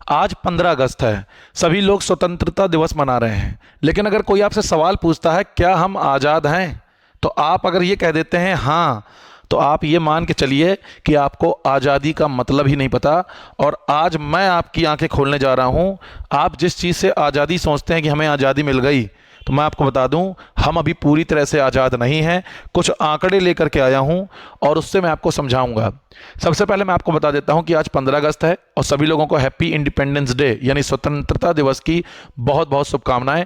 आज 15 अगस्त है। सभी लोग स्वतंत्रता दिवस मना रहे हैं, लेकिन अगर कोई आपसे सवाल पूछता है क्या हम आज़ाद हैं, तो आप अगर ये कह देते हैं हाँ, तो आप ये मान के चलिए कि आपको आज़ादी का मतलब ही नहीं पता। और आज मैं आपकी आंखें खोलने जा रहा हूँ। आप जिस चीज़ से आज़ादी सोचते हैं कि हमें आज़ादी मिल गई, तो मैं आपको बता दूं हम अभी पूरी तरह से आज़ाद नहीं हैं। कुछ आंकड़े लेकर के आया हूं और उससे मैं आपको समझाऊंगा। सबसे पहले मैं आपको बता देता हूं कि आज 15 अगस्त है और सभी लोगों को हैप्पी इंडिपेंडेंस डे यानी स्वतंत्रता दिवस की बहुत बहुत शुभकामनाएं।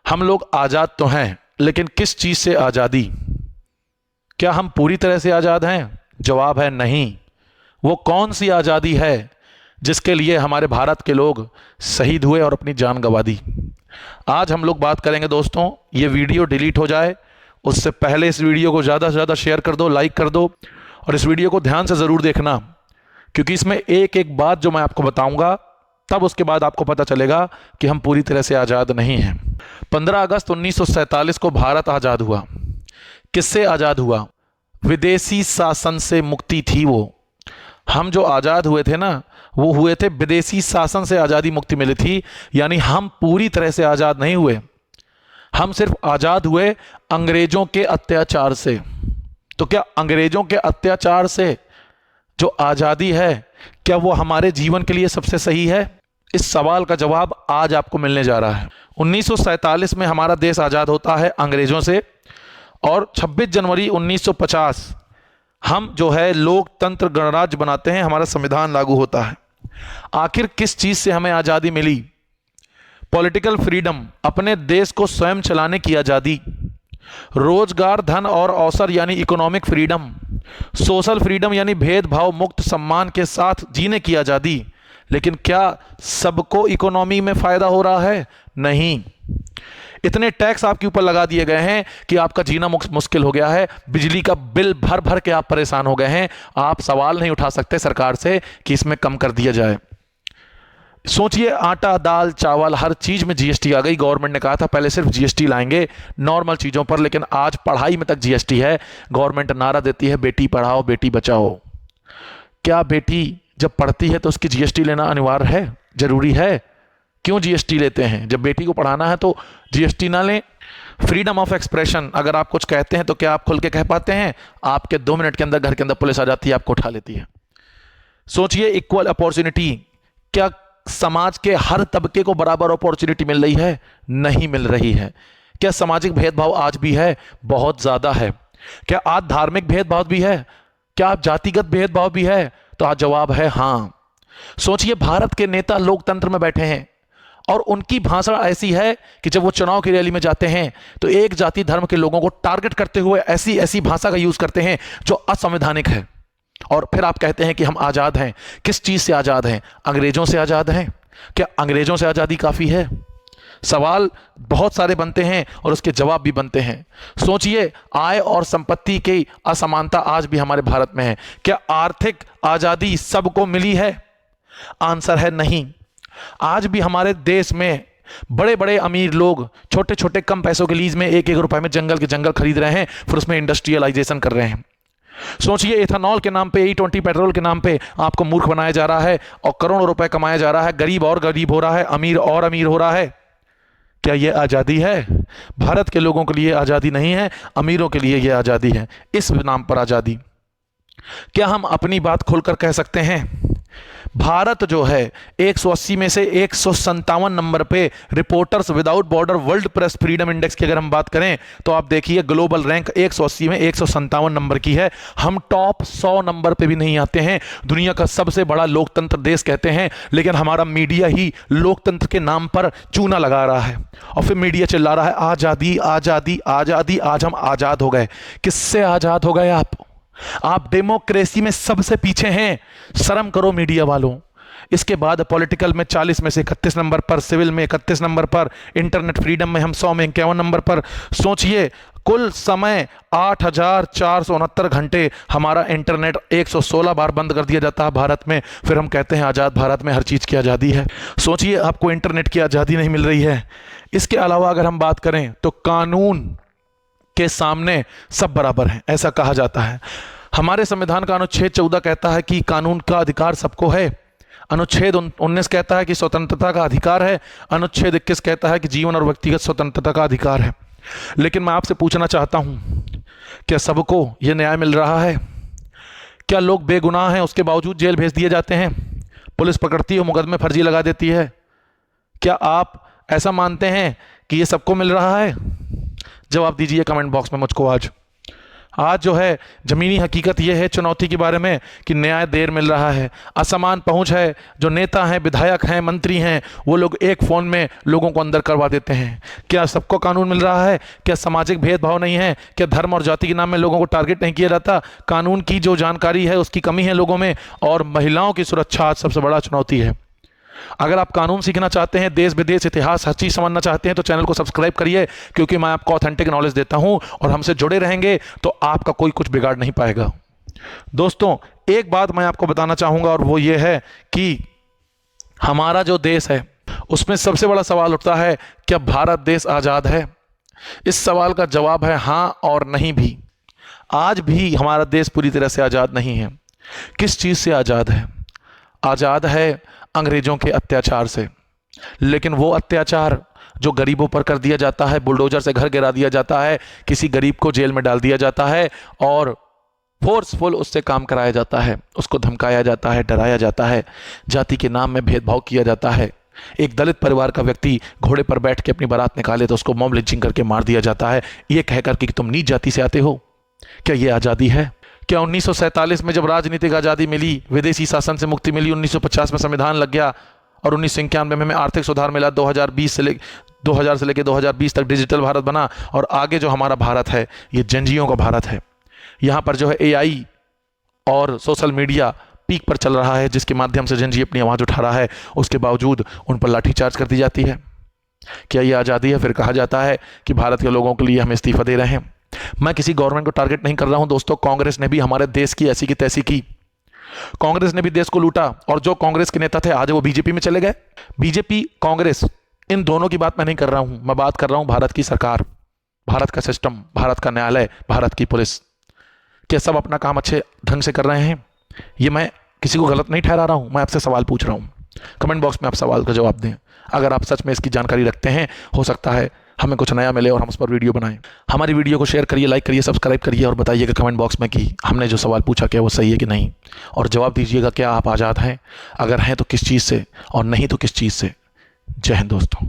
हम लोग आज़ाद तो हैं, लेकिन किस चीज़ से आज़ादी? क्या हम पूरी तरह से आज़ाद हैं? जवाब है नहीं। वो कौन सी आज़ादी है जिसके लिए हमारे भारत के लोग शहीद हुए और अपनी जान गंवा दी? आज हम लोग बात करेंगे दोस्तों। ये वीडियो डिलीट हो जाए उससे पहले इस वीडियो को ज़्यादा से ज़्यादा शेयर कर दो, लाइक कर दो, और इस वीडियो को ध्यान से ज़रूर देखना, क्योंकि इसमें एक एक बात जो मैं आपको बताऊंगा, तब उसके बाद आपको पता चलेगा कि हम पूरी तरह से आज़ाद नहीं हैं। 15 अगस्त 1947 को भारत आज़ाद हुआ। किससे आज़ाद हुआ? विदेशी शासन से मुक्ति थी वो। हम जो आज़ाद हुए थे ना, वो हुए थे विदेशी शासन से, आज़ादी मुक्ति मिली थी। यानी हम पूरी तरह से आज़ाद नहीं हुए, हम सिर्फ आज़ाद हुए अंग्रेजों के अत्याचार से। तो क्या अंग्रेजों के अत्याचार से जो आज़ादी है, क्या वो हमारे जीवन के लिए सबसे सही है? इस सवाल का जवाब आज आपको मिलने जा रहा है। 1947 में हमारा देश आज़ाद होता है अंग्रेजों से, और 26 जनवरी 1950 हम जो है लोकतंत्र गणराज्य बनाते हैं, हमारा संविधान लागू होता है। आखिर किस चीज से हमें आजादी मिली? पॉलिटिकल फ्रीडम, अपने देश को स्वयं चलाने की आजादी। रोजगार, धन और अवसर यानी इकोनॉमिक फ्रीडम। सोशल फ्रीडम यानी भेदभाव मुक्त सम्मान के साथ जीने की आजादी। लेकिन क्या सबको इकोनॉमी में फायदा हो रहा है? नहीं। इतने टैक्स आपके ऊपर लगा दिए गए हैं कि आपका जीना मुश्किल हो गया है। बिजली का बिल भर भर के आप परेशान हो गए हैं। आप सवाल नहीं उठा सकते सरकार से कि इसमें कम कर दिया जाए। सोचिए, आटा, दाल, चावल, हर चीज में जीएसटी आ गई। गवर्नमेंट ने कहा था पहले सिर्फ जीएसटी लाएंगे नॉर्मल चीजों पर, लेकिन आज पढ़ाई में तक जीएसटी है। गवर्नमेंट नारा देती है बेटी पढ़ाओ बेटी बचाओ। क्या बेटी जब पढ़ती है तो उसकी जीएसटी लेना अनिवार्य है, जरूरी है? क्यों जीएसटी लेते हैं? जब बेटी को पढ़ाना है तो जीएसटी ना लें। फ्रीडम ऑफ एक्सप्रेशन, अगर आप कुछ कहते हैं तो क्या आप खुल के कह पाते हैं? आपके 2 मिनट के अंदर घर के अंदर पुलिस आ जाती है, आपको उठा लेती है। सोचिए, इक्वल अपॉर्चुनिटी, क्या समाज के हर तबके को बराबर अपॉर्चुनिटी मिल रही है? नहीं मिल रही है। क्या सामाजिक भेदभाव आज भी है? बहुत ज्यादा है। क्या आज धार्मिक भेदभाव भी है? क्या आप जातिगत भेदभाव भी है? तो आज जवाब है हां। सोचिए, भारत के नेता लोकतंत्र में बैठे हैं और उनकी भाषा ऐसी है कि जब वो चुनाव की रैली में जाते हैं तो एक जाति धर्म के लोगों को टारगेट करते हुए ऐसी ऐसी भाषा का यूज करते हैं जो असंवैधानिक है। और फिर आप कहते हैं कि हम आजाद हैं। किस चीज से आजाद हैं? अंग्रेजों से आजाद हैं? क्या अंग्रेजों से आजादी काफी है? सवाल बहुत सारे बनते हैं और उसके जवाब भी बनते हैं। सोचिए, आय और संपत्ति की असमानता आज भी हमारे भारत में है। क्या आर्थिक आजादी सबको मिली है? आंसर है नहीं। आज भी हमारे देश में बड़े बड़े अमीर लोग छोटे छोटे कम पैसों के लीज में 1-1 रुपए में जंगल के जंगल खरीद रहे हैं, फिर उसमें इंडस्ट्रियलाइजेशन कर रहे हैं। सोचिए, इथेनॉल के नाम पे, E20 पेट्रोल के नाम पे आपको मूर्ख बनाया जा रहा है और करोड़ों रुपए कमाया जा रहा है। गरीब और गरीब हो रहा है, अमीर और अमीर हो रहा है। क्या यह आजादी है? भारत के लोगों के लिए आजादी नहीं है, अमीरों के लिए यह आजादी है। इस नाम पर आजादी। क्या हम अपनी बात खुलकर कह सकते हैं? भारत जो है 180 में से 157 नंबर पे reporters without border world press freedom index की अगर हम बात करें तो आप देखिए ग्लोबल रैंक 180 में 157 नंबर की है। हम टॉप 100 नंबर पे भी नहीं आते हैं। दुनिया का सबसे बड़ा लोकतंत्र देश कहते हैं, लेकिन हमारा मीडिया ही लोकतंत्र के नाम पर चूना लगा रहा है और फिर मीडिया चिल्ला रहा है आजादी आजादी आजादी। आज हम आजाद हो गए। किससे आजाद हो गए आप डेमोक्रेसी में सबसे पीछे हैं। शर्म करो मीडिया वालों। इसके बाद पॉलिटिकल में 40 में से 31 नंबर पर, सिविल में 31 नंबर पर, इंटरनेट फ्रीडम में हम 100 में 51 नंबर पर। सोचिए, कुल समय 8,469 घंटे हमारा इंटरनेट 116 बार बंद कर दिया जाता है भारत में, फिर हम कहते हैं आज़ाद भारत में हर चीज़ की आज़ादी है। सोचिए, आपको इंटरनेट की आज़ादी नहीं मिल रही है। इसके अलावा अगर हम बात करें तो कानून के सामने सब बराबर हैं, ऐसा कहा जाता है। हमारे संविधान का अनुच्छेद 14 कहता है कि कानून का अधिकार सबको है। अनुच्छेद 19 कहता है कि स्वतंत्रता का अधिकार है, अनुच्छेद 21 कहता है कि जीवन और व्यक्तिगत स्वतंत्रता का अधिकार है। लेकिन मैं आपसे पूछना चाहता हूं, क्या सबको यह न्याय मिल रहा है? क्या लोग बेगुनाह हैं उसके बावजूद जेल भेज दिए जाते हैं? पुलिस पकड़ती है, मुकदमे फर्जी लगा देती है। क्या आप ऐसा मानते हैं कि ये सबको मिल रहा है? जवाब दीजिए कमेंट बॉक्स में मुझको। आज जो है जमीनी हकीकत यह है चुनौती के बारे में कि न्याय देर मिल रहा है, असमान पहुंच है। जो नेता हैं, विधायक हैं, मंत्री हैं, वो लोग एक फ़ोन में लोगों को अंदर करवा देते हैं। क्या सबको कानून मिल रहा है? क्या सामाजिक भेदभाव नहीं है? क्या धर्म और जाति के नाम में लोगों को टारगेट नहीं किया जाता? कानून की जो जानकारी है उसकी कमी है लोगों में, और महिलाओं की सुरक्षा आज सबसे बड़ा चुनौती है। अगर आप कानून सीखना चाहते हैं, देश विदेश इतिहास हर चीज़ समझना चाहते हैं, तो चैनल को सब्सक्राइब करिए, क्योंकि मैं आपको ऑथेंटिक नॉलेज देता हूं और हमसे जुड़े रहेंगे तो आपका कोई कुछ बिगाड़ नहीं पाएगा। दोस्तों, एक बात मैं आपको बताना चाहूंगा, और वो ये है कि हमारा जो देश है उसमें सबसे बड़ा सवाल उठता है, क्या भारत देश आज़ाद है? इस सवाल का जवाब है हाँ और नहीं भी। आज भी हमारा देश पूरी तरह से आज़ाद नहीं है। किस चीज़ से आज़ाद है? आज़ाद है अंग्रेज़ों के अत्याचार से। लेकिन वो अत्याचार जो गरीबों पर कर दिया जाता है, बुलडोजर से घर गिरा दिया जाता है, किसी गरीब को जेल में डाल दिया जाता है और फोर्सफुल उससे काम कराया जाता है, उसको धमकाया जाता है, डराया जाता है, जाति के नाम में भेदभाव किया जाता है। एक दलित परिवार का व्यक्ति घोड़े पर बैठ के अपनी बारात निकाले तो उसको मॉब लिंचिंग करके मार दिया जाता है, ये कहकर कि तुम नीच जाति से आते हो। क्या ये आज़ादी है? क्या 1947 में जब राजनीतिक आज़ादी मिली, विदेशी शासन से मुक्ति मिली, 1950 में संविधान लग गया और 1991 में आर्थिक सुधार मिला, 2020 से लेकर 2020 तक डिजिटल भारत बना, और आगे जो हमारा भारत है ये जनजियों का भारत है। यहाँ पर जो है AI और सोशल मीडिया पीक पर चल रहा है, जिसके माध्यम से जनजी अपनी आवाज़ उठा रहा है, उसके बावजूद उन पर लाठीचार्ज कर दी जाती है। क्या ये आज़ादी है? फिर कहा जाता है कि भारत के लोगों के लिए हम इस्तीफा दे रहे हैं। मैं किसी गवर्नमेंट को टारगेट नहीं कर रहा हूं दोस्तों। कांग्रेस ने भी हमारे देश की ऐसी की तैसी की। कांग्रेस ने भी देश को लूटा, और जो कांग्रेस के नेता थे आज वो बीजेपी में चले गए। बीजेपी, कांग्रेस, इन दोनों की बात मैं नहीं कर रहा हूं। मैं बात कर रहा हूं भारत की सरकार, भारत का सिस्टम, भारत का न्यायालय, भारत की पुलिस। क्या सब अपना काम अच्छे ढंग से कर रहे हैं? ये मैं किसी को गलत नहीं ठहरा रहा हूं, मैं आपसे सवाल पूछ रहा हूं। कमेंट बॉक्स में आप सवाल का जवाब दें। अगर आप सच में इसकी जानकारी रखते हैं, हो सकता है हमें कुछ नया मिले और हम उस पर वीडियो बनाएं। हमारी वीडियो को शेयर करिए, लाइक करिए, सब्सक्राइब करिए, और बताइएगा कमेंट बॉक्स में कि हमने जो सवाल पूछा क्या वो सही है कि नहीं, और जवाब दीजिएगा क्या आप आज़ाद हैं? अगर हैं तो किस चीज़ से, और नहीं तो किस चीज़ से। जय हिंद दोस्तों।